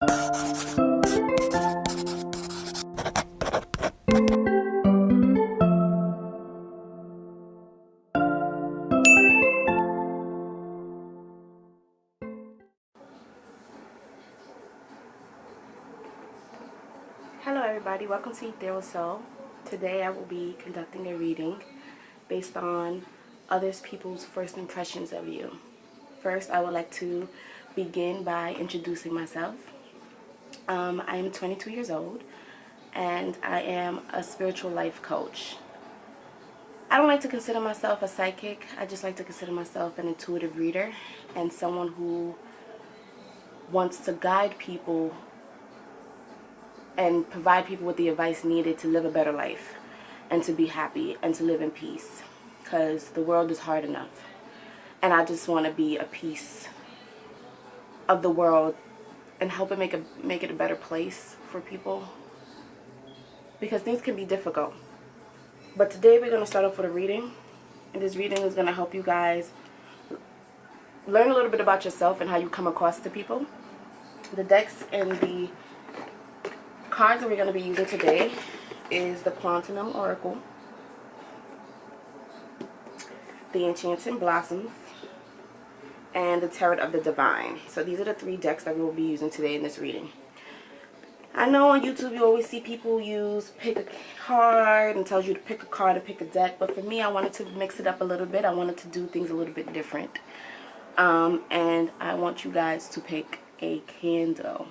Hello everybody, welcome to Ethereal Soul. Today I will be conducting a reading based on others people's first impressions of you. First, I would like to begin by introducing myself. I am 22 years old and I am a spiritual life coach. I don't like to consider myself a psychic. I just like to consider myself an intuitive reader and someone who wants to guide people and provide people with the advice needed to live a better life and to be happy and to live in peace, because the world is hard enough and I just want to be a piece of the world and help it make it a better place for people, because things can be difficult. But today we're going to start off with a reading, and this reading is going to help you guys learn a little bit about yourself and how you come across to people. The decks and the cards that we're going to be using today is the Platinum Oracle, the Enchanting Blossoms, and the Tarot of the Divine. So these are the three decks that we will be using today in this reading. I know on YouTube you always see people use pick a card and tells you to pick a card and pick a deck, but for me I wanted to mix it up a little bit. I wanted to do things a little bit different. And I want you guys to pick a candle.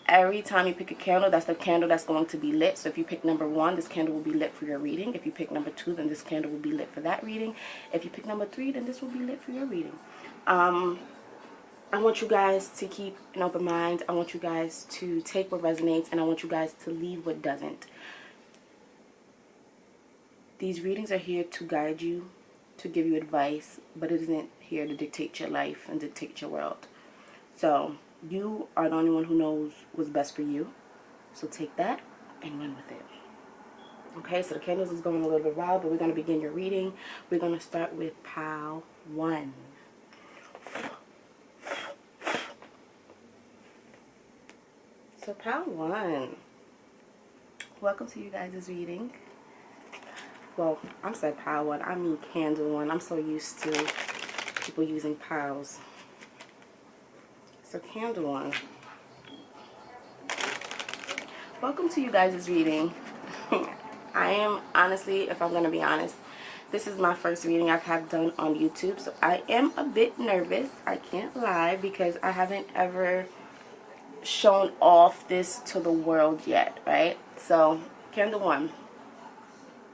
Every time you pick a candle, that's the candle that's going to be lit. So if you pick number 1, this candle will be lit for your reading. If you pick number 2, then this candle will be lit for that reading. If you pick number 3, then this will be lit for your reading. I want you guys to keep an open mind. I want you guys to take what resonates, and I want you guys to leave what doesn't. These readings are here to guide you, to give you advice, but it isn't here to dictate your life and dictate your world. So you are the only one who knows what's best for you. So take that and run with it. Okay, so the candles is going a little bit wild, but we're going to begin your reading. We're going to start with pile 1. So pile 1. Welcome to you guys' reading. Well, I'm saying pile 1. I mean candle 1. I'm so used to people using piles. So candle 1. Welcome to you guys' reading. I am, honestly, if I'm going to be honest, this is my first reading I've had done on YouTube. So I am a bit nervous. I can't lie, because I haven't ever shown off this to the world yet, right? So candle 1.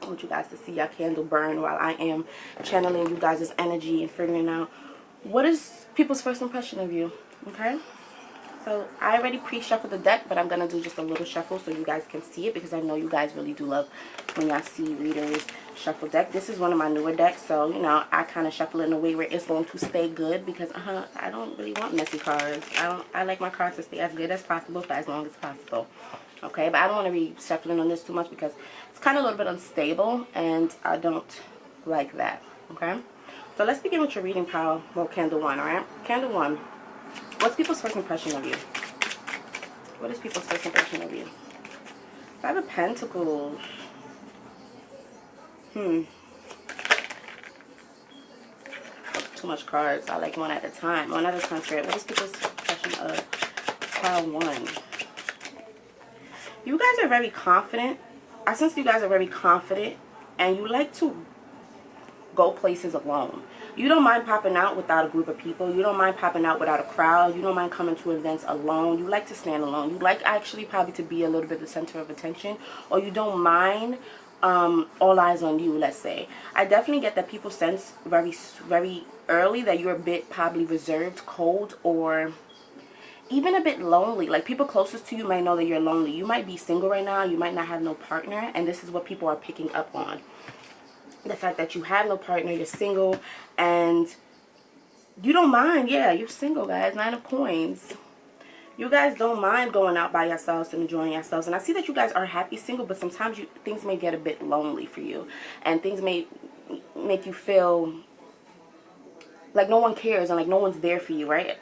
I want you guys to see your candle burn while I am channeling you guys' energy and figuring out what is people's first impression of you. Okay, so I already pre-shuffled the deck, but I'm going to do just a little shuffle so you guys can see it, because I know you guys really do love when y'all see readers shuffle deck. This is one of my newer decks, so, you know, I kind of shuffle it in a way where it's going to stay good, because I don't really want messy cards. I like my cards to stay as good as possible for as long as possible. Okay, but I don't want to be shuffling on this too much, because it's kind of a little bit unstable, and I don't like that. Okay, so let's begin with your reading pile. Well, candle 1, alright? Candle 1. What's people's first impression of you? What is people's first impression of you? 5 of Pentacles. Too much cards. I like one at a time. One at a time, Spirit. What is people's impression of pile 1? You guys are very confident. I sense you guys are very confident, and you like to go places alone. You don't mind popping out without a group of people. You don't mind popping out without a crowd. You don't mind coming to events alone. You like to stand alone. You like actually probably to be a little bit the center of attention, or you don't mind all eyes on you, let's say. I definitely get that people sense very, very early that you're a bit probably reserved, cold, or even a bit lonely. Like, people closest to you might know that you're lonely. You might be single right now. You might not have no partner, and this is what people are picking up on. The fact that you have no partner, you're single, and you don't mind. Yeah, you're single, guys. 9 of Coins. You guys don't mind going out by yourselves and enjoying yourselves. And I see that you guys are happy single, but sometimes things may get a bit lonely for you. And things may make you feel like no one cares and like no one's there for you, right?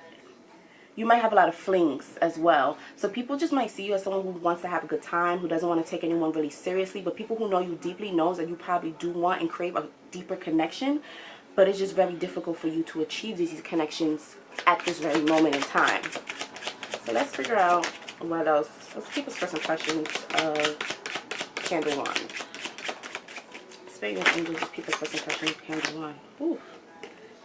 you might have a lot of flings as well. So people just might see you as someone who wants to have a good time, who doesn't want to take anyone really seriously. But people who know you deeply knows that you probably do want and crave a deeper connection. But it's just very difficult for you to achieve these connections at this very moment in time. So let's figure out what else. Let's keep us first impressions of Candle 1. Spirit angels, people's first impressions of Candle 1. Ooh.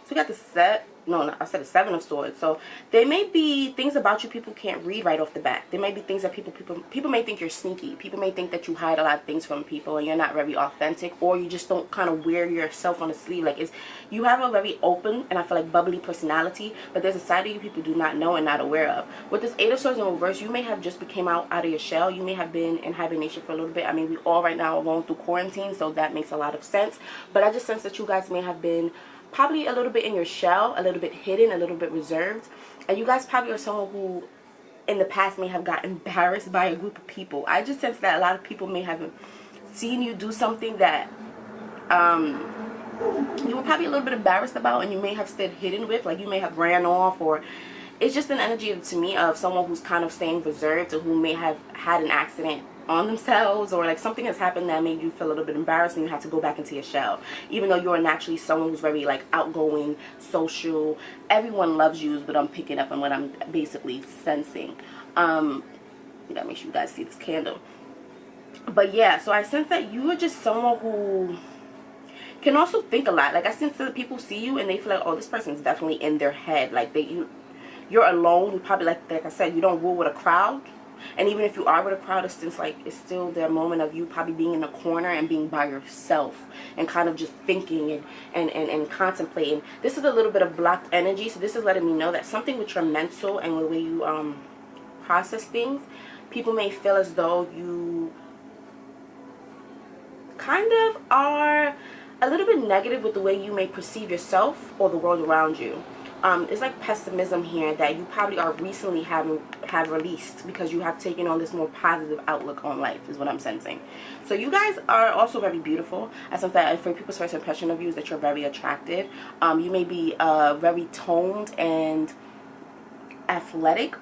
So we got the set. No, I said the Seven of Swords. So there may be things about you people can't read right off the bat. There may be things that people may think you're sneaky. People may think that you hide a lot of things from people and you're not very authentic, or you just don't kind of wear yourself on the sleeve. Like, you have a very open and I feel like bubbly personality, but there's a side of you people do not know and not aware of. With this Eight of Swords in reverse, you may have just became out of your shell. You may have been in hibernation for a little bit. I mean, we all right now are going through quarantine, so that makes a lot of sense. But I just sense that you guys may have been probably a little bit in your shell, a little bit hidden, a little bit reserved. And you guys probably are someone who in the past may have got embarrassed by a group of people. I just sense that a lot of people may have seen you do something that you were probably a little bit embarrassed about, and you may have stayed hidden with, like you may have ran off, or it's just an energy to me of someone who's kind of staying reserved, or who may have had an accident on themselves, or like something has happened that made you feel a little bit embarrassed and you have to go back into your shell, even though you're naturally someone who's very like outgoing, social. Everyone loves you, but I'm picking up on what I'm basically sensing. You gotta make sure you guys see this candle. But yeah, so I sense that you are just someone who can also think a lot. Like, I sense that people see you and they feel like, oh, this person's definitely in their head. Like, you're alone. You probably, like I said, you don't rule with a crowd. And even if you are with a crowd, it's still their moment of you probably being in the corner and being by yourself and kind of just thinking and contemplating. This is a little bit of blocked energy, so this is letting me know that something with your mental and the way you process things, people may feel as though you kind of are a little bit negative with the way you may perceive yourself or the world around you. It's like pessimism here that you probably are recently have released because you have taken on this more positive outlook on life, is what I'm sensing. So you guys are also very beautiful. I sense that for people's first impression of you is that you're very attractive. You may be very toned and athletic,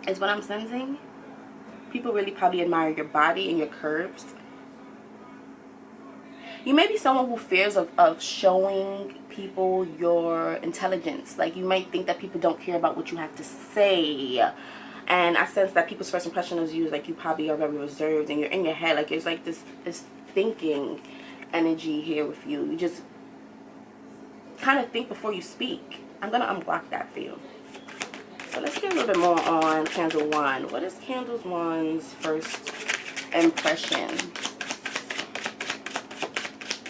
is what I'm sensing. People really probably admire your body and your curves. You may be someone who fears of showing people your intelligence. Like, you might think that people don't care about what you have to say. And I sense that people's first impression of you is like you probably are very reserved and you're in your head. Like, there's like this thinking energy here with you. You just kind of think before you speak. I'm going to unblock that for you. So let's get a little bit more on Candle 1. What is Candle 1's first impression?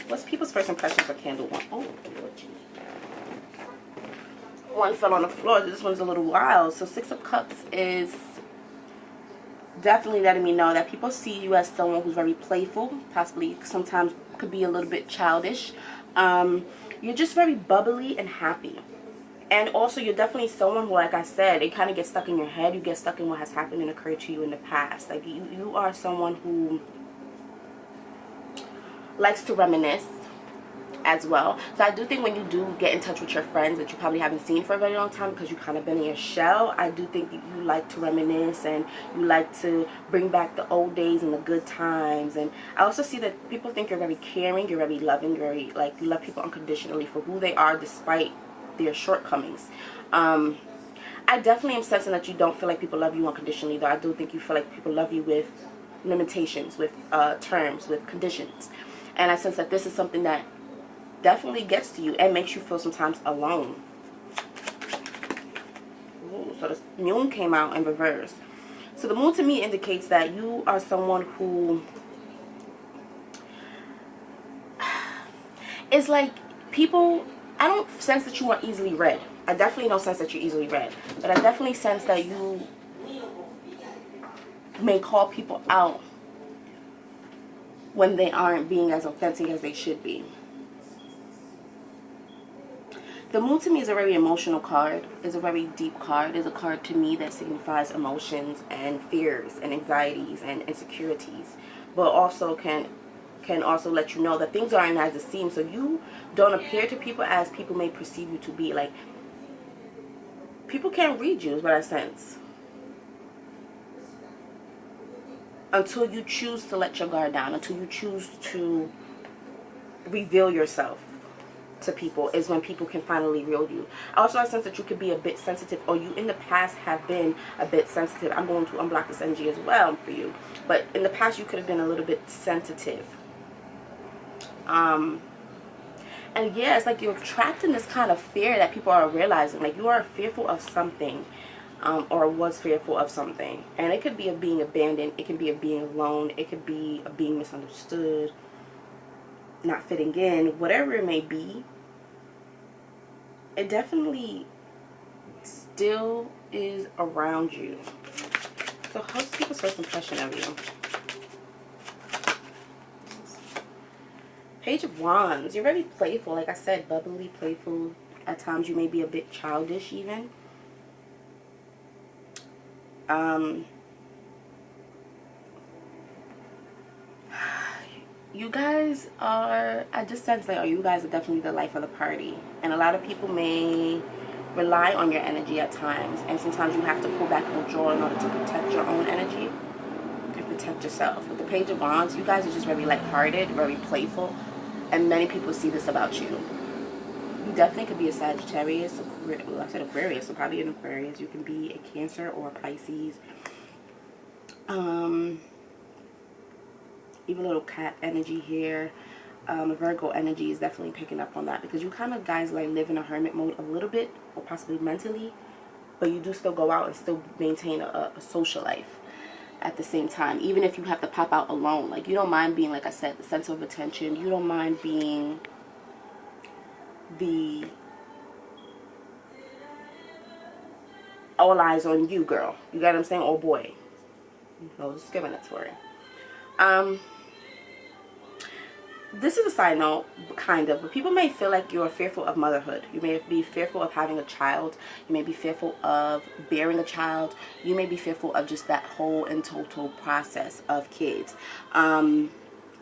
What's people's first impression for Candle 1? Oh, Lord Jesus. One fell on the floor. This one's a little wild. So 6 of Cups is definitely letting me know that people see you as someone who's very playful. Possibly sometimes could be a little bit childish. You're just very bubbly and happy. And also, you're definitely someone who, like I said, it kind of gets stuck in your head. You get stuck in what has happened and occurred to you in the past. Like, you are someone who likes to reminisce as well. So I do think when you do get in touch with your friends that you probably haven't seen for a very long time because you've kind of been in your shell, I do think you like to reminisce and you like to bring back the old days and the good times. And I also see that people think you're very caring, you're very loving, you're very, like, you love people unconditionally for who they are despite their shortcomings. I definitely am sensing that you don't feel like people love you unconditionally, though I do think you feel like people love you with limitations, with terms, with conditions. And I sense that this is something that definitely gets to you and makes you feel sometimes alone. Ooh, so the moon came out in reverse. So the moon to me indicates that you are someone who is like people. I don't sense that you are easily read. I definitely don't sense that you're easily read. But I definitely sense that you may call people out when they aren't being as authentic as they should be. The moon to me is a very emotional card. It's a very deep card. It's a card to me that signifies emotions and fears and anxieties and insecurities. But also can also let you know that things aren't as it seems. So you don't appear to people as people may perceive you to be. Like, people can't read you is what I sense. Until you choose to let your guard down, until you choose to reveal yourself to people, is when people can finally read you. Also, I sense that you could be a bit sensitive, or you in the past have been a bit sensitive. I'm going to unblock this energy as well for you. But in the past, you could have been a little bit sensitive. And yeah, it's like you're trapped in this kind of fear that people are realizing. Like you are fearful of something, or was fearful of something. And it could be of being abandoned. It can be of being alone. It could be of being misunderstood, not fitting in, whatever it may be. It definitely still is around you. So how's people's first impression of you? Page of Wands. You're very playful. Like I said, bubbly, playful. At times you may be a bit childish even. You guys are, I just sense like, you guys are definitely the life of the party. And a lot of people may rely on your energy at times. And sometimes you have to pull back and withdraw in order to protect your own energy and protect yourself. With the Page of Wands, you guys are just very lighthearted, very playful. And many people see this about you. You definitely could be a Sagittarius. Well, I said Aquarius, so probably an Aquarius. You can be a Cancer or a Pisces. Even a little cat energy here. Virgo energy is definitely picking up on that, because you kind of guys like live in a hermit mode a little bit, or possibly mentally, but you do still go out and still maintain a social life at the same time, even if you have to pop out alone. Like you don't mind being, like I said, the center of attention. You don't mind being the all eyes on you girl. You got what I'm saying? Or boy. No, discriminatory. This is a side note, kind of, but people may feel like you're fearful of motherhood. You may be fearful of having a child. You may be fearful of bearing a child. You may be fearful of just that whole and total process of kids. And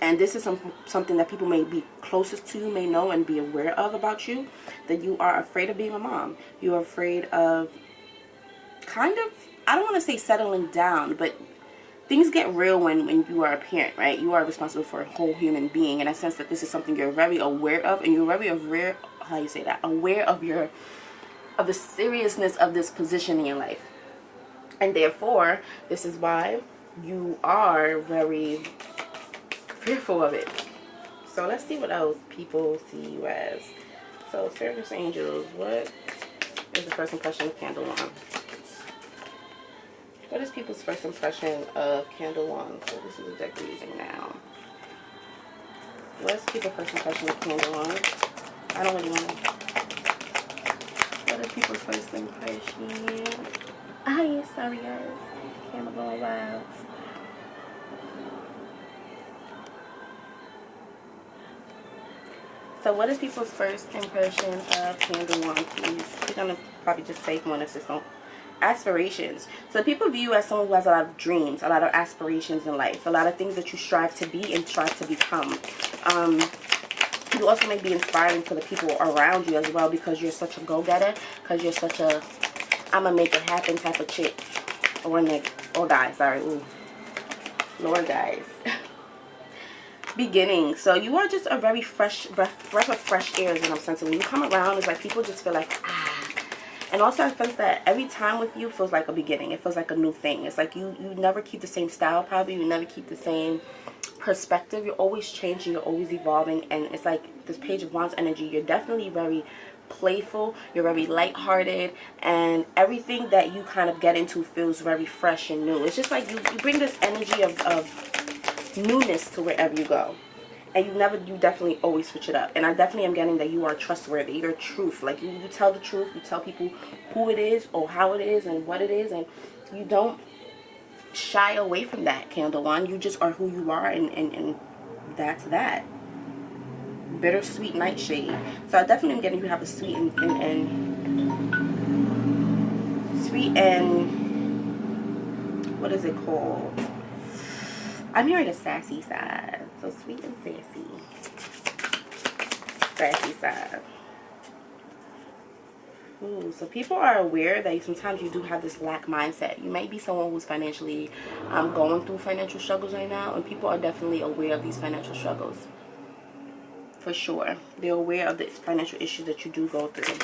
this is something that people may be closest to you may know and be aware of about you, that you are afraid of being a mom. You are afraid of kind of, I don't want to say settling down, but things get real when you are a parent, right? You are responsible for a whole human being, and I sense that this is something you're very aware of, and you're very aware, how you say that, aware of the seriousness of this position in your life. And therefore, this is why you are very fearful of it. So let's see what else people see you as. So, Spirits, Angels, what is the first impression of Candle One? What is people's first impression of Candle One? So this is the deck we're using now. What's people's first impression of Candle One? I don't really want to. What is people's first impression? Hi, sorry guys. Camera going wild. So what is people's first impression of Candle One, please? We're going to probably just take one if this don't. Aspirations. So people view you as someone who has a lot of dreams, a lot of aspirations in life, a lot of things that you strive to be and strive to become. You also may be inspiring to the people around you as well, because you're such a go-getter, because you're such a I'm gonna make it happen type of chick. Or nigga. Or guy, sorry. Ooh. Lord, guys. Beginning. So you are just a very fresh breath of fresh air is what I'm sensing. When you come around, it's like people just feel like, ah. And also I sense that every time with you feels like a beginning. It feels like a new thing. It's like you never keep the same style probably. You never keep the same perspective. You're always changing. You're always evolving. And it's like this Page of Wands energy. You're definitely very playful. You're very lighthearted. And everything that you kind of get into feels very fresh and new. It's just like you bring this energy of newness to wherever you go. And you definitely always switch it up. And I definitely am getting that you are trustworthy. You're truth. Like, you tell the truth. You tell people who it is or how it is and what it is. And you don't shy away from that, Candle One. You just are who you are. And that's that. Bittersweet nightshade. So I definitely am getting you have a sweet and what is it called? I'm hearing a sassy side. So sweet and sassy. Sassy side. Ooh, so people are aware that sometimes you do have this lack mindset. You might be someone who's financially going through financial struggles right now, and people are definitely aware of these financial struggles. For sure. They're aware of the financial issues that you do go through.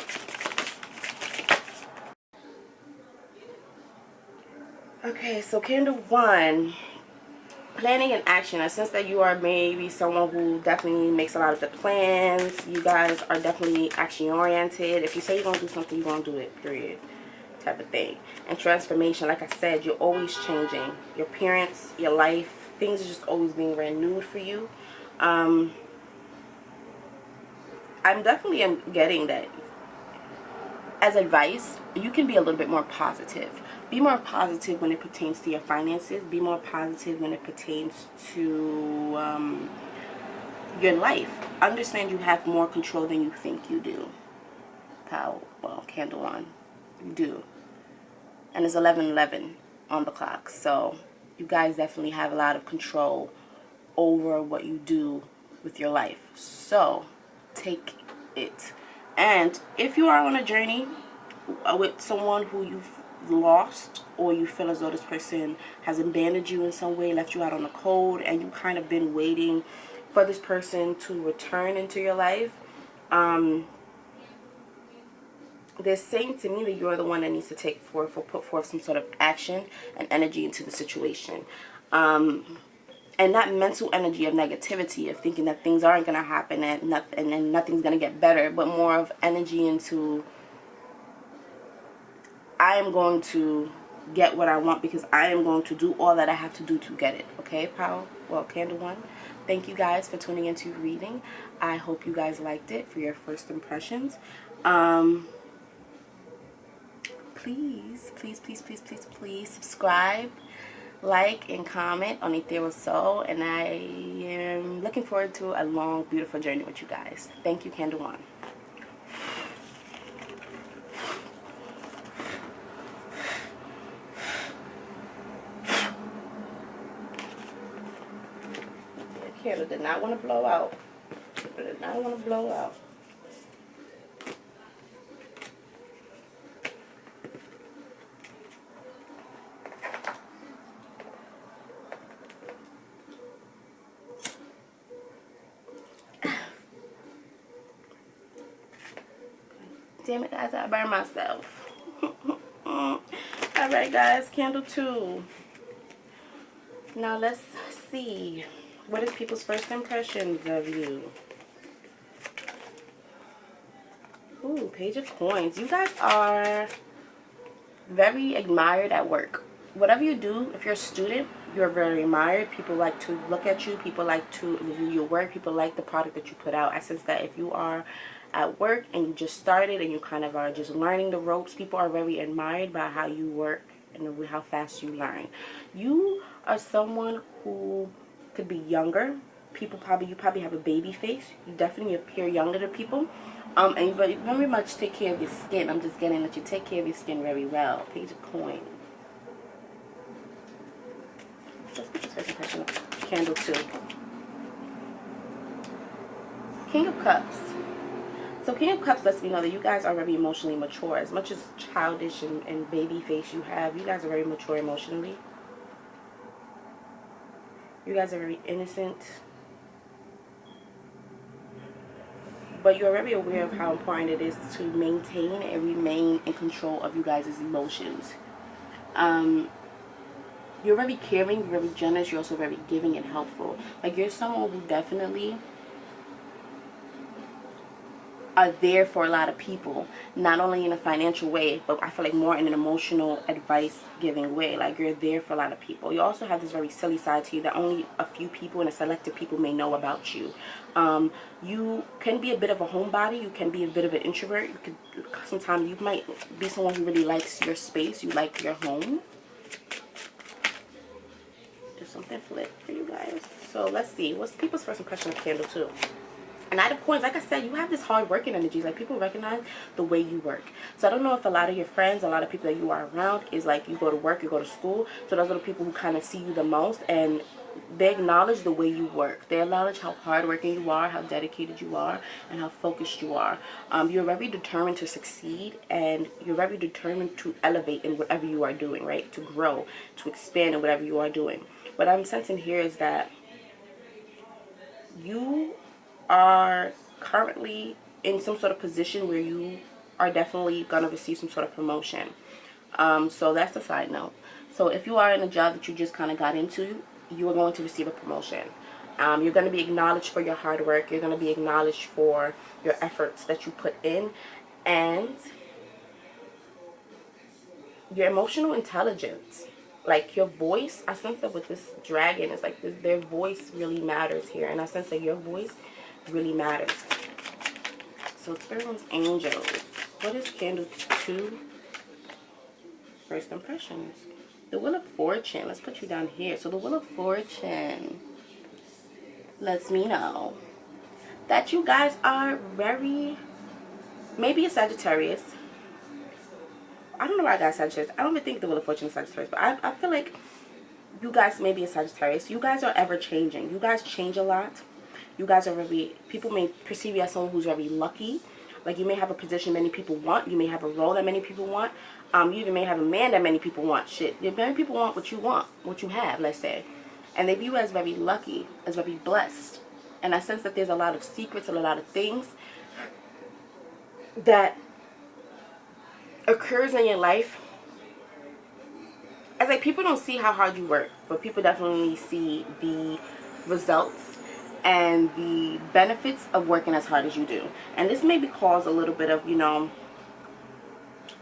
Okay, so candle 1. Planning and action. I sense that you are maybe someone who definitely makes a lot of the plans. You guys are definitely action oriented. If you say you're going to do something, you're going to do it, period, type of thing. And transformation, like I said, you're always changing. Your appearance, your life, things are just always being renewed for you. I'm definitely getting that as advice, you can be a little bit more positive. Be more positive when it pertains to your finances. Be more positive when it pertains to your life. Understand you have more control than you think you do. Well, candle 1. You do. And it's 11:11 on the clock. So you guys definitely have a lot of control over what you do with your life. So take it. And if you are on a journey with someone who you've lost, or you feel as though this person has abandoned you in some way, left you out on the cold, and you kind of been waiting for this person to return into your life, they're saying to me that you're the one that needs to put forth some sort of action and energy into the situation. And not mental energy of negativity, of thinking that things aren't going to happen and nothing's going to get better, but more of energy into, I am going to get what I want because I am going to do all that I have to do to get it. Okay, pal? Well, candle 1. Thank you guys for tuning into reading. I hope you guys liked it for your first impressions. Please subscribe, like, and comment on Ethereal Soul, and I am looking forward to a long, beautiful journey with you guys. Thank you, candle 1. Candle did not want to blow out. It did not want to blow out. Damn it, guys, I burned myself. Alright, guys, candle 2. Now let's see. What is people's first impressions of you? Ooh, Page of Coins. You guys are very admired at work. Whatever you do, if you're a student, you're very admired. People like to look at you. People like to review your work. People like the product that you put out. I sense that if you are at work and you just started and you kind of are just learning the ropes, people are very admired by how you work and how fast you learn. You are someone who could be younger. You probably have a baby face. You definitely appear younger to people. And but you very much take care of your skin. I'm just getting that you take care of your skin very well. Page of Coins. Let's put this first impression of candle 2. King of Cups. So King of Cups lets me know that you guys are very emotionally mature. As much as childish and baby face you have, you guys are very mature emotionally. You guys are very innocent. But you're very aware of how important it is to maintain and remain in control of you guys' emotions. You're very caring, you're very generous, you're also very giving and helpful. Like, you're someone who definitely are there for a lot of people, not only in a financial way, but I feel like more in an emotional advice giving way. Like, you're there for a lot of people. You also have this very silly side to you that only a few people and a selected people may know about you. You can be a bit of a homebody. You can be a bit of an introvert. Sometimes you might be someone who really likes your space. You like your home. Just something flip for you guys. So let's see, what's people's first impression of candle 2? And Knight of Coins, like I said, you have this hard working energy. Like, people recognize the way you work. So I don't know if a lot of your friends, a lot of people that you are around is like, you go to work, you go to school. So those are the people who kind of see you the most, and they acknowledge the way you work. They acknowledge how hardworking you are, how dedicated you are, and how focused you are. You're very determined to succeed, and you're very determined to elevate in whatever you are doing, right? To grow, to expand in whatever you are doing. What I'm sensing here is that you are currently in some sort of position where you are definitely going to receive some sort of promotion. So that's a side note. So if you are in a job that you just kind of got into, you are going to receive a promotion. You're going to be acknowledged for your hard work. You're going to be acknowledged for your efforts that you put in, and your emotional intelligence. Like, your voice, I sense that with this dragon, it's like their voice really matters here. And I sense that your voice really matters. So, Spirit Realms, Angels. What is Candle 2? First impressions. The Wheel of Fortune. Let's put you down here. So, the Wheel of Fortune lets me know that you guys are very, maybe a Sagittarius. I don't know why I got Sagittarius. I don't even think the Wheel of Fortune is Sagittarius, but I feel like you guys may be a Sagittarius. You guys are ever changing. You guys change a lot. You guys are very, people may perceive you as someone who's very lucky. Like, you may have a position many people want. You may have a role that many people want. You even may have a man that many people want. Shit, many people want, what you have, let's say. And they view you as very lucky, as very blessed. And I sense that there's a lot of secrets and a lot of things that occurs in your life. As like, people don't see how hard you work, but people definitely see the results and the benefits of working as hard as you do. And this may cause a little bit of, you know,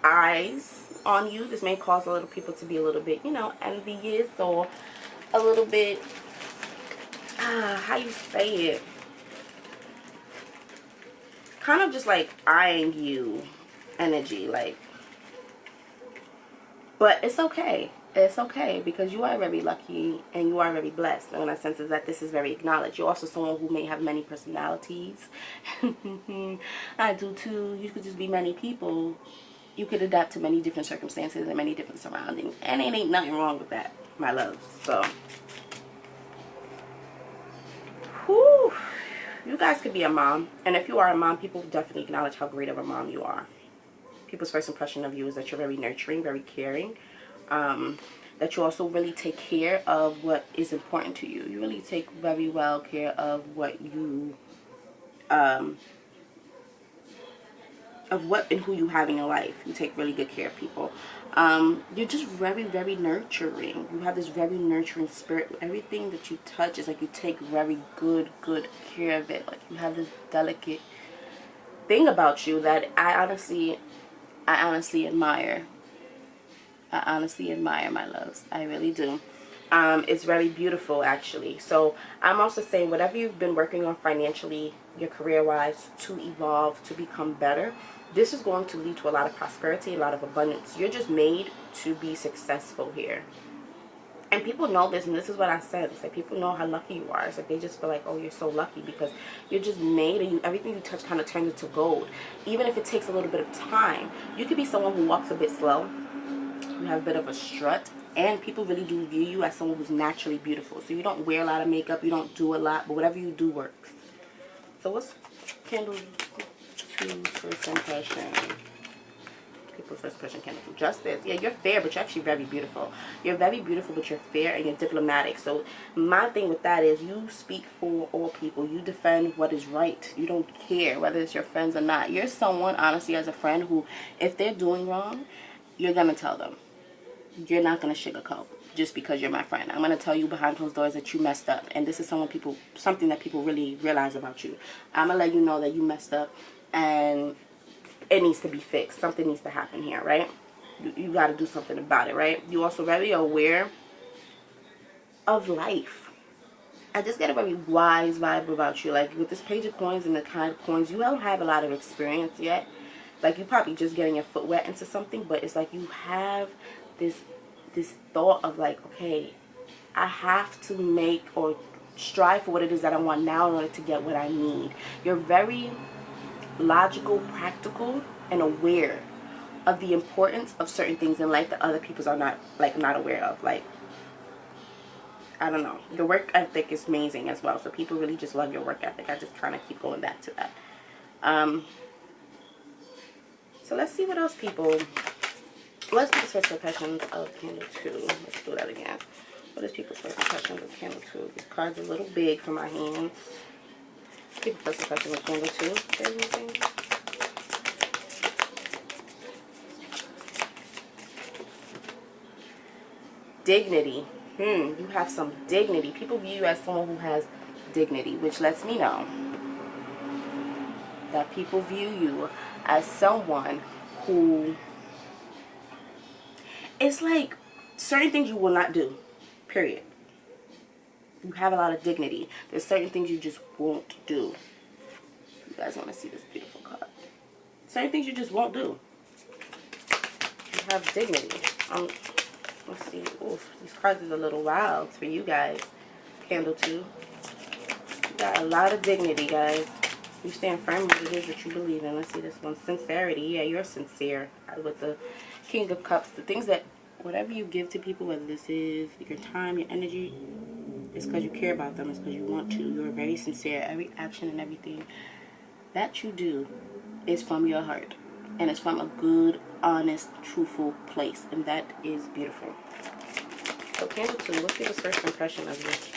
eyes on you. This may cause a little people to be a little bit, you know, envious, or a little bit, how you say it, kind of just like eyeing you energy, like. But it's okay. It's okay, because you are very lucky and you are very blessed. And what I sense is that this is very acknowledged. You're also someone who may have many personalities. I do too. You could just be many people. You could adapt to many different circumstances and many different surroundings. And it ain't nothing wrong with that, my loves. So, whew, you guys could be a mom. And if you are a mom, people definitely acknowledge how great of a mom you are. People's first impression of you is that you're very nurturing, very caring. That you also really take care of what is important to you. You really take very well care of what you, of what and who you have in your life. You take really good care of people. You're just very, very nurturing. You have this very nurturing spirit. Everything that you touch is like you take very good care of it. Like, you have this delicate thing about you that I honestly admire. I honestly admire, my loves. I really do. It's very beautiful, actually. So I'm also saying, whatever you've been working on financially, your career-wise, to evolve, to become better, this is going to lead to a lot of prosperity, a lot of abundance. You're just made to be successful here. And people know this, and this is what I said. It's like, people know how lucky you are. It's like, they just feel like, oh, you're so lucky, because you're just made, and everything you touch kind of turns into gold. Even if it takes a little bit of time. You could be someone who walks a bit slow. You have a bit of a strut, and people really do view you as someone who's naturally beautiful. So you don't wear a lot of makeup, you don't do a lot, but whatever you do works. So what's Candle 2 first impression? People's first impression, Candle 2. Justice. Yeah, you're fair, but you're actually very beautiful. You're very beautiful, but you're fair, and you're diplomatic. So my thing with that is, you speak for all people. You defend what is right. You don't care whether it's your friends or not. You're someone, honestly, as a friend, who, if they're doing wrong, you're going to tell them. You're not going to sugarcoat just because you're my friend. I'm going to tell you behind closed doors that you messed up. And this is something that people really realize about you. I'm going to let you know that you messed up and it needs to be fixed. Something needs to happen here, right? You got to do something about it, right? You're also very aware of life. I just get a very wise vibe about you. Like, with this Page of Coins and the kind of coins, you don't have a lot of experience yet. Like, you're probably just getting your foot wet into something, but it's like you have this thought of like, okay, I have to make, or strive for what it is that I want now in order to get what I need. You're very logical, practical, and aware of the importance of certain things in life that other people are not aware of. Like, I don't know, your work ethic is amazing as well, so people really just love your work ethic. I just kind of keep going back to that. So let's see what else people's first impressions of candle 2. Let's do that again. What is people's first impressions of candle 2? These cards are a little big for my hands. People's first impression of candle 2. Is there anything? Dignity. You have some dignity. People view you as someone who has dignity, which lets me know that people view you as someone who, it's like certain things you will not do, period. You have a lot of dignity. There's certain things you just won't do. You guys want to see this beautiful card? Certain things you just won't do. You have dignity. Let's see. Oof, these cards are a little wild for you guys. Candle 2. You got a lot of dignity, guys. You stand firm in what it is that you believe in. Let's see this one. Sincerity. Yeah, you're sincere. With the King of Cups. The things that, whatever you give to people, whether this is your time, your energy, it's because you care about them. It's because you want to. You're very sincere. Every action and everything that you do is from your heart. And it's from a good, honest, truthful place. And that is beautiful. So candle 2, what's your first impression of this?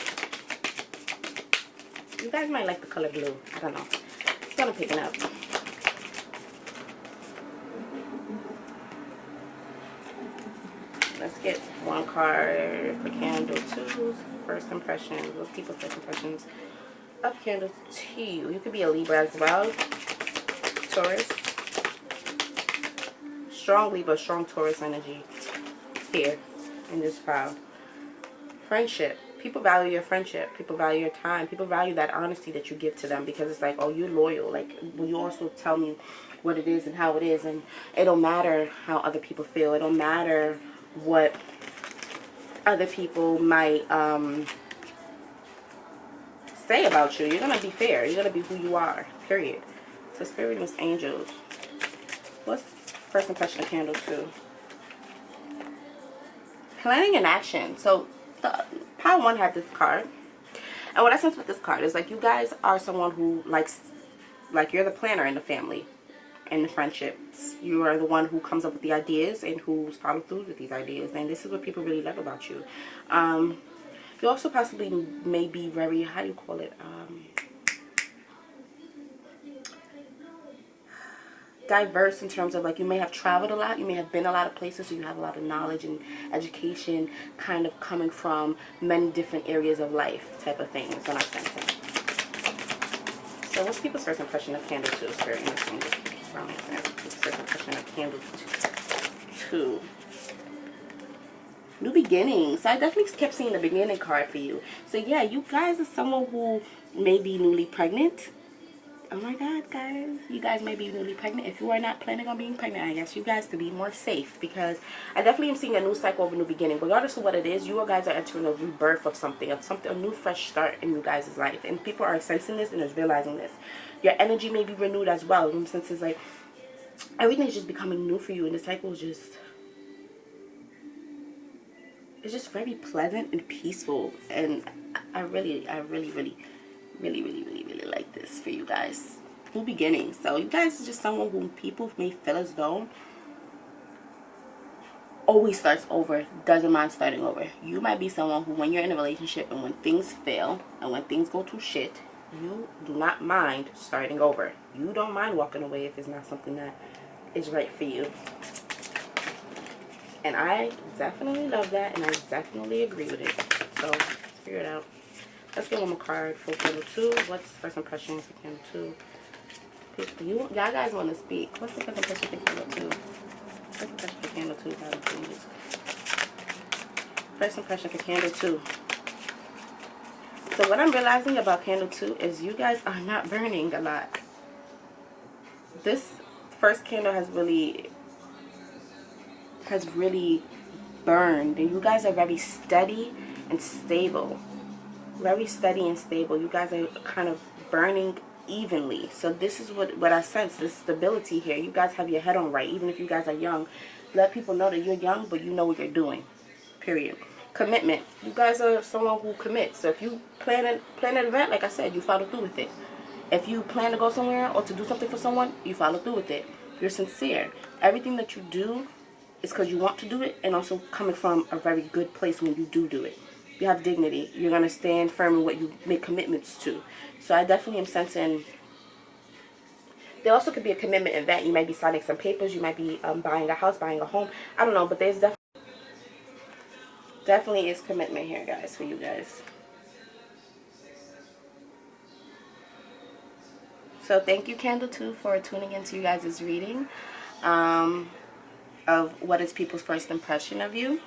You guys might like the color blue. I don't know. It's gonna pick it up. Let's get one card for candle 2's first impressions. What's people's first impressions of candle 2? You could be a Libra as well. Taurus. Strong Libra, strong Taurus energy here in this file. Friendship. People value your friendship. People value your time. People value that honesty that you give to them, because it's like, oh, you're loyal. Like, will you also tell me what it is and how it is? And it don't matter how other people feel. It don't matter what other people might say about you. You're going to be fair. You're going to be who you are, period. So Spirit and Angels. What's first impression of candle 2? Planning and action. So the pile 1 had this card, and what I sense with this card is like you guys are someone who likes, like, you're the planner in the family and the friendships. You are the one who comes up with the ideas and who's followed through with these ideas, and this is what people really love about you. You also possibly may be very, how do you call it, diverse in terms of, like, you may have traveled a lot, you may have been a lot of places, so you have a lot of knowledge and education kind of coming from many different areas of life type of thing. That's what I'm sensing. So what's people's first impression of candle 2? It's very interesting. First impression of candle 2. New beginnings. So I definitely kept seeing the beginning card for you. So yeah, you guys are someone who may be newly pregnant. Oh my God, guys. You guys may be newly pregnant. If you are not planning on being pregnant, I guess you guys to be more safe, because I definitely am seeing a new cycle of a new beginning. Regardless of what it is, you guys are entering a rebirth of something, a new fresh start in you guys' life. And people are sensing this and is realizing this. Your energy may be renewed as well. Since it's like everything is just becoming new for you, and the cycle is just, it's just very pleasant and peaceful. And I really like this for you guys. New beginnings. So you guys are just someone who people may feel as though always starts over, doesn't mind starting over. You might be someone who, when you're in a relationship and when things fail and when things go to shit, you do not mind starting over. You don't mind walking away if it's not something that is right for you. And I definitely love that, and I definitely agree with it. So let's figure it out. Let's get one more card for candle 2. What's the first impression for candle 2? Y'all guys want to speak. What's the first impression for candle 2? First impression for candle 2, guys, please. First impression for candle 2. So what I'm realizing about candle 2 is you guys are not burning a lot. This first candle has really burned, and you guys are very steady and stable. very steady and stable. You guys are kind of burning evenly. So this is what I sense, this stability here. You guys have your head on right, even if you guys are young. Let people know that you're young, but you know what you're doing. Period. Commitment. You guys are someone who commits. So if you plan an event, like I said, you follow through with it. If you plan to go somewhere or to do something for someone, you follow through with it. You're sincere. Everything that you do is because you want to do it, and also coming from a very good place when you do it. You have dignity. You're going to stand firm in what you make commitments to. So I definitely am sensing. There also could be a commitment event. You might be signing some papers. You might be buying a house, buying a home. I don't know, but there's definitely is commitment here, guys, for you guys. So thank you, Candle 2, for tuning into you guys' reading of what is people's first impression of you.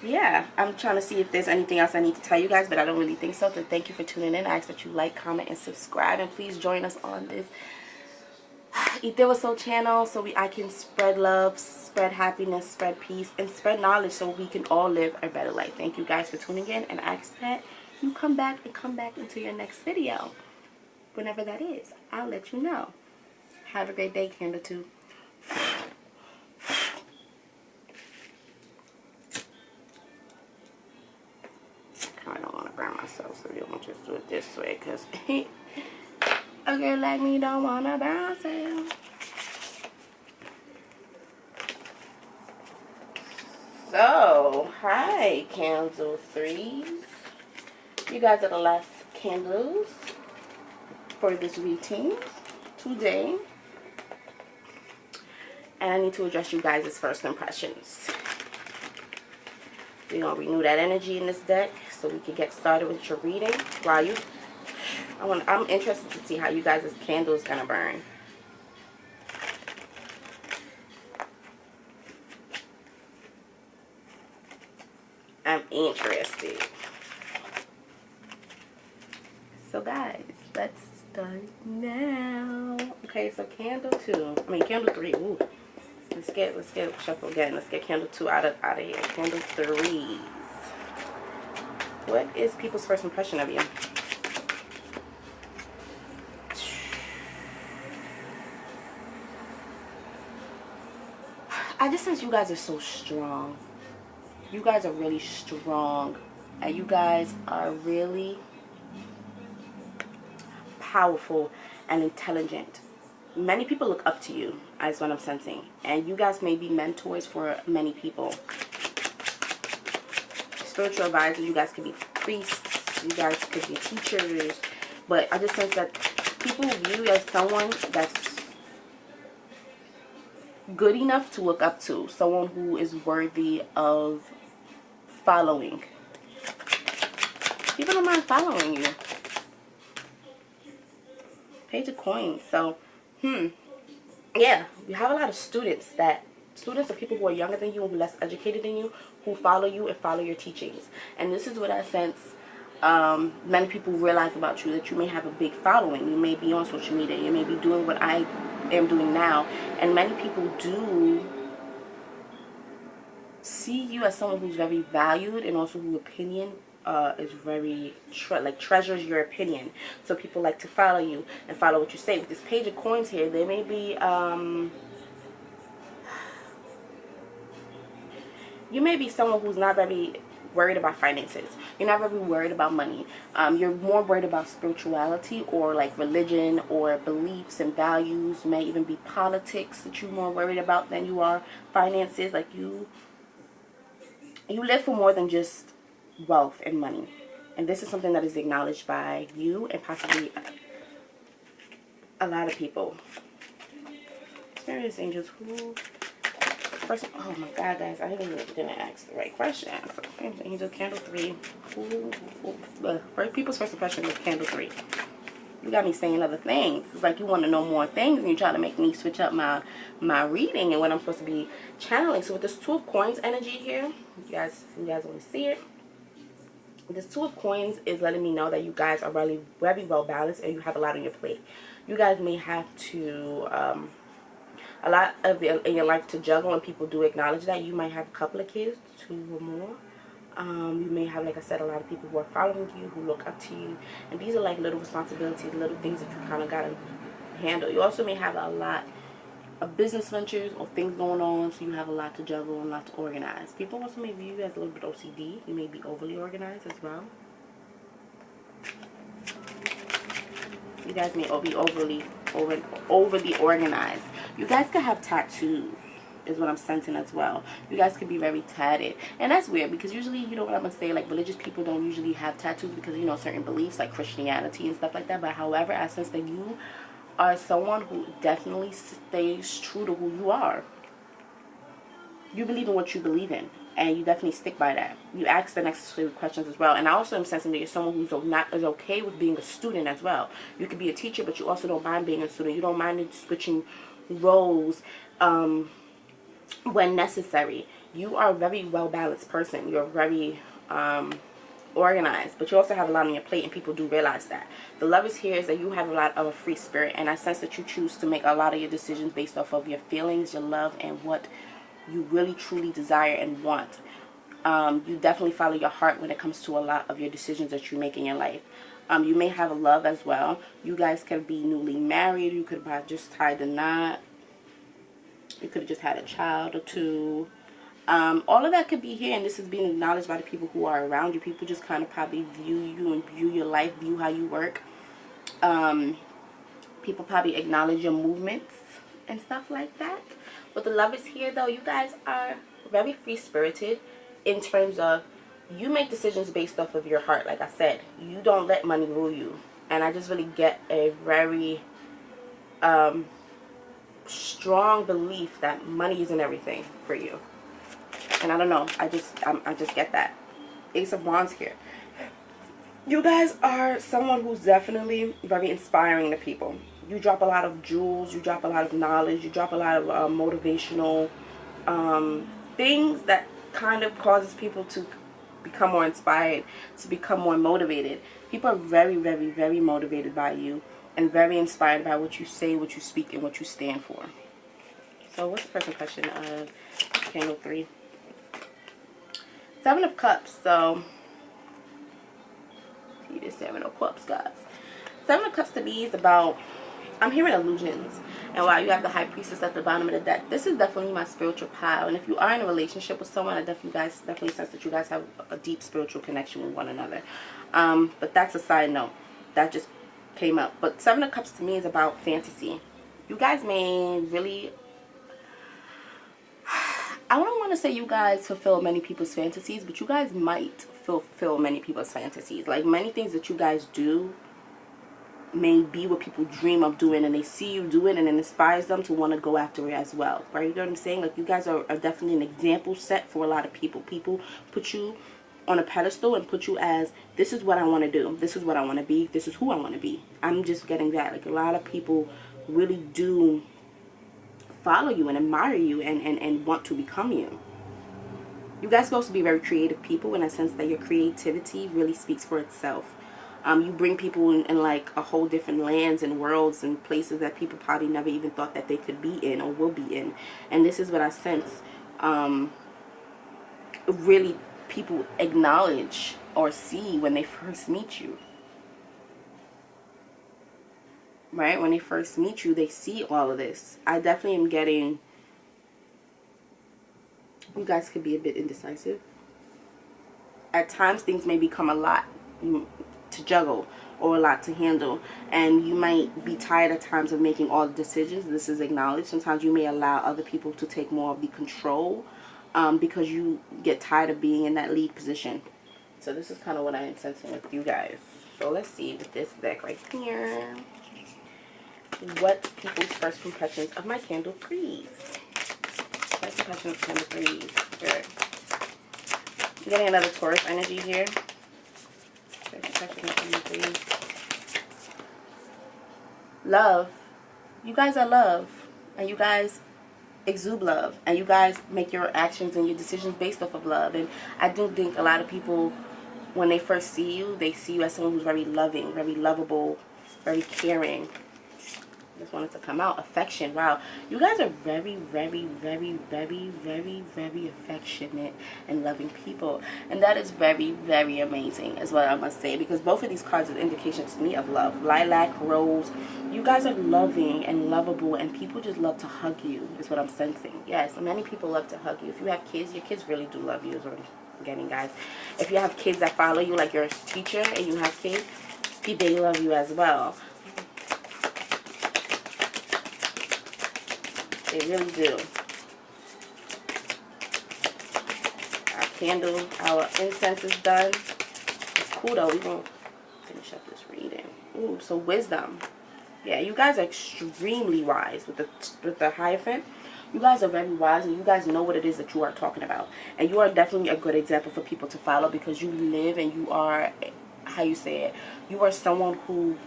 Yeah, I'm trying to see if there's anything else I need to tell you guys, but I don't really think so. So thank you for tuning in. I ask that you like, comment, and subscribe, and please join us on this Soul channel so I can spread love, spread happiness, spread peace, and spread knowledge so we can all live a better life. Thank you guys for tuning in, and I ask that you come back into your next video. Whenever that is, I'll let you know. Have a great day, Candle 2. I don't want to burn myself, so I'm going to just do it this way, because a girl like me don't want to burn herself. So, hi, Candle 3. You guys are the last candles for this reading today. And I need to address you guys' first impressions. We're going to renew that energy in this deck so we can get started with your reading. While I'm interested to see how you guys' candle is going to burn. I'm interested. So guys, let's start now. Okay, so candle 3. Ooh. Let's get shuffle again. Let's get candle 2 out of here. Candle 3. What is people's first impression of you? I just sense you guys are so strong. You guys are really strong. And you guys are really powerful and intelligent. Many people look up to you, is what I'm sensing. And you guys may be mentors for many people. Spiritual advisors, you guys could be priests, you guys could be teachers. But I just sense that people view you as someone that's good enough to look up to. Someone who is worthy of following. People don't mind following you. Page of Coins. So, yeah, you have a lot of students are people who are younger than you and who are less educated than you, who follow you and follow your teachings. And this is what I sense many people realize about you, that you may have a big following. You may be on social media. You may be doing what I am doing now. And many people do see you as someone who's very valued, and also whose opinion is very treasures your opinion. So people like to follow you and follow what you say. With this Page of Coins here, there may be you may be someone who's not very worried about finances. You're not very worried about money. You're more worried about spirituality, or like religion, or beliefs and values. May even be politics that you're more worried about than you are finances. Like you live for more than just wealth and money. And this is something that is acknowledged by you and possibly a lot of people. Spirits, angels, who? First, oh my God, guys, I didn't ask the right question. So, angel, candle 3. People's first impression is candle 3. You got me saying other things. It's like you want to know more things, and you try to make me switch up my reading and what I'm supposed to be channeling. So with this 2 of Coins energy here, you guys want to see it. This 2 of Coins is letting me know that you guys are really very well balanced, and you have a lot on your plate. You guys may have to a lot of in your life to juggle, and people do acknowledge that. You might have a couple of kids, 2 or more. You may have, like I said, a lot of people who are following you, who look up to you. And these are like little responsibilities, little things that you kind of got to handle. You also may have a lot of business ventures or things going on, so you have a lot to juggle and a lot to organize. People also may view you as a little bit OCD. You may be overly organized as well. You guys may be overly organized. You guys could have tattoos, is what I'm sensing as well. You guys could be very tatted. And that's weird, because usually, you know what I'm going to say, like, religious people don't usually have tattoos because, you know, certain beliefs like Christianity and stuff like that. But however, I sense that you are someone who definitely stays true to who you are. You believe in what you believe in, and you definitely stick by that. You ask the necessary questions as well. And I also am sensing that you're someone who's not as okay with being a student as well. You could be a teacher, but you also don't mind being a student. You don't mind switching roles when necessary. You are a very well balanced person. You're very organized, but you also have a lot on your plate, and people do realize that. The Lovers here is that you have a lot of a free spirit, and I sense that you choose to make a lot of your decisions based off of your feelings, your love, and what you really truly desire and want. You definitely follow your heart when it comes to a lot of your decisions that you make in your life. You may have a love as well. You guys could be newly married. You could have just tied the knot. You could have just had a child or two. All of that could be here, and this is being acknowledged by the people who are around you. People just kind of probably view you and view your life, view how you work. People probably acknowledge your movements and stuff like that. But the Lovers here, though, you guys are very free-spirited in terms of you make decisions based off of your heart. Like I said, you don't let money rule you. And I just really get a very strong belief that money isn't everything for you. And I don't know, I just get that. Ace of Wands here. You guys are someone who's definitely very inspiring to people. You drop a lot of jewels, you drop a lot of knowledge, you drop a lot of motivational things that kind of causes people to become more inspired, to become more motivated. People are very, very, very motivated by you and very inspired by what you say, what you speak, and what you stand for. So what's the first impression of Candle 3? Seven of Cups. So see this Seven of Cups, guys. Seven of Cups to me is about, I'm hearing illusions. And while you have the High Priestess at the bottom of the deck, this is definitely my spiritual pile. And if you are in a relationship with someone, I definitely sense that you guys have a deep spiritual connection with one another. But that's a side note. That just came up. But Seven of Cups to me is about fantasy. You guys may really, I don't want to say you guys fulfill many people's fantasies, but you guys might fulfill many people's fantasies. Like, many things that you guys do may be what people dream of doing, and they see you do it, and it inspires them to want to go after it as well, right? You know what I'm saying? Like, you guys are definitely an example set for a lot of people. People put you on a pedestal and put you as, this is what I want to do, this is what I want to be, this is who I want to be. I'm just getting that. Like, a lot of people really do follow you and admire you and want to become you. You guys are supposed to be very creative people, in a sense that your creativity really speaks for itself. You bring people in like a whole different lands and worlds and places that people probably never even thought that they could be in or will be in. And this is what I sense really people acknowledge or see when they first meet you. Right? When they first meet you, they see all of this. I definitely am getting, you guys could be a bit indecisive. At times, things may become a lot to juggle or a lot to handle, and you might be tired at times of making all the decisions. This is acknowledged. Sometimes you may allow other people to take more of the control because you get tired of being in that lead position. So this is kind of what I am sensing with you guys. So let's see with this deck right here, what people's first impressions of my candle threes. First impressions of candle threes. Good. I'm getting another Taurus energy here. Love. You guys are love, and you guys exude love, and you guys make your actions and your decisions based off of love. And I do think a lot of people, when they first see you, they see you as someone who's very loving, very lovable, very caring. Just wanted to come out. Affection. Wow, you guys are very, very, very, very, very, very affectionate and loving people, and that is very, very amazing, is what I must say, because both of these cards are indications to me of love. Lilac, rose. You guys are loving and lovable, and people just love to hug you, is what I'm sensing. Yes, many people love to hug you. If you have kids, your kids really do love you, is what I'm getting, guys. If you have kids that follow you, like you're a teacher and you have kids, they love you as well. They really do. Our candle, our incense is done. It's cool though. We're going to finish up this reading. Ooh, so wisdom. Yeah, you guys are extremely wise with the Hierophant. You guys are very wise, and you guys know what it is that you are talking about. And you are definitely a good example for people to follow, because you live and you are, how you say it, you are someone who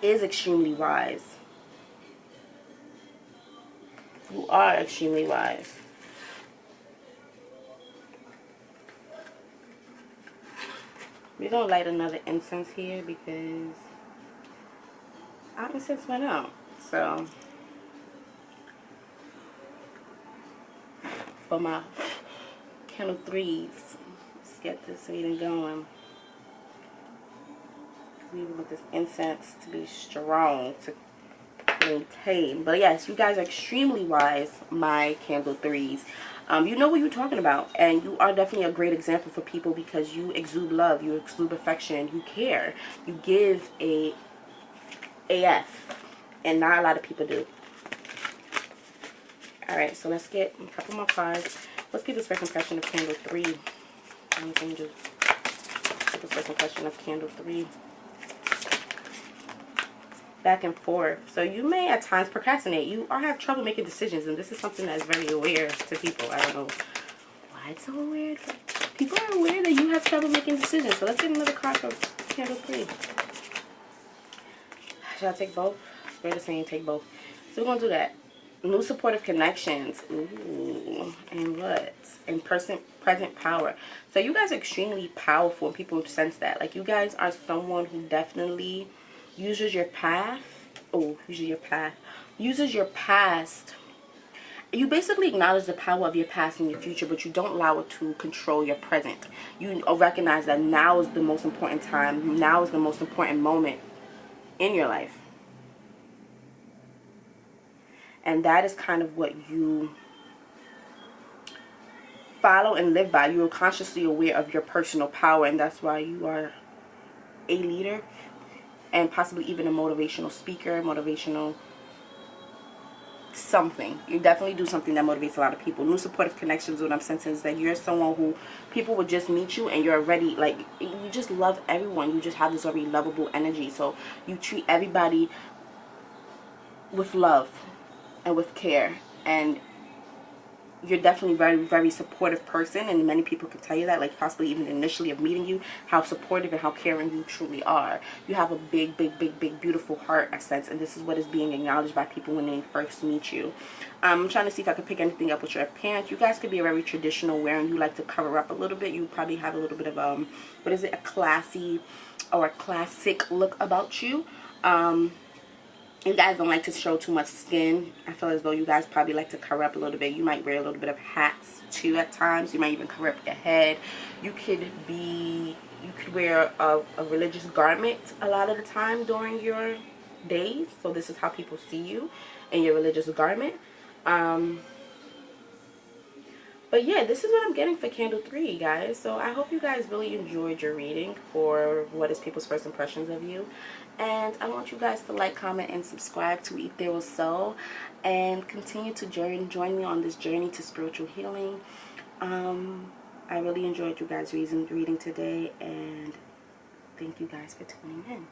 is extremely wise. You are extremely wise. We're going to light another incense here because our incense went out. So, for my candle 3s, let's get this reading going. We want this incense to be strong, to maintain. But yes, you guys are extremely wise, my candle 3s. You know what you're talking about, and you are definitely a great example for people because you exude love, you exude affection, you care, you give a AF, and not a lot of people do. Alright, so let's get a couple more cards. Let's get this first impression of candle 3. Angels. Get this first impression of candle 3. Back and forth. So you may at times procrastinate. You or have trouble making decisions, and this is something that's very aware to people. I don't know why it's so weird, but people are aware that you have trouble making decisions. So let's get another card for candle 3. Should I take both? Spirit is saying take both. So we're going to do that. New supportive connections. Ooh. And what? And present power. So you guys are extremely powerful, and people sense that. Like, you guys are someone who definitely uses your path. Oh, uses your past. You basically acknowledge the power of your past and your future, but you don't allow it to control your present. You recognize that now is the most important time. Now is the most important moment in your life. And that is kind of what you follow and live by. You are consciously aware of your personal power, and that's why you are a leader and possibly even a motivational speaker, motivational something. You definitely do something that motivates a lot of people. New supportive connections, what I'm sensing is that you're someone who people would just meet you and you're already, like, you just love everyone. You just have this very lovable energy. So you treat everybody with love and with care, and you're definitely a very, very supportive person, and many people could tell you that, like possibly even initially of meeting you, how supportive and how caring you truly are. You have a big, big, big, big, beautiful heart, I sense, and this is what is being acknowledged by people when they first meet you. I'm trying to see if I could pick anything up with your appearance. You guys could be a very traditional wearing. You like to cover up a little bit. You probably have a little bit of what is it, a classy or a classic look about you. You guys don't like to show too much skin. I feel as though you guys probably like to cover up a little bit. You might wear a little bit of hats too at times. You might even cover up your head. You could wear a religious garment a lot of the time during your days. So this is how people see you in your religious garment. But yeah, this is what I'm getting for candle 3, guys. So I hope you guys really enjoyed your reading for what is people's first impressions of you. And I want you guys to like, comment, and subscribe to Ethereal Soul. And continue to join me on this journey to spiritual healing. I really enjoyed you guys reading today. And thank you guys for tuning in.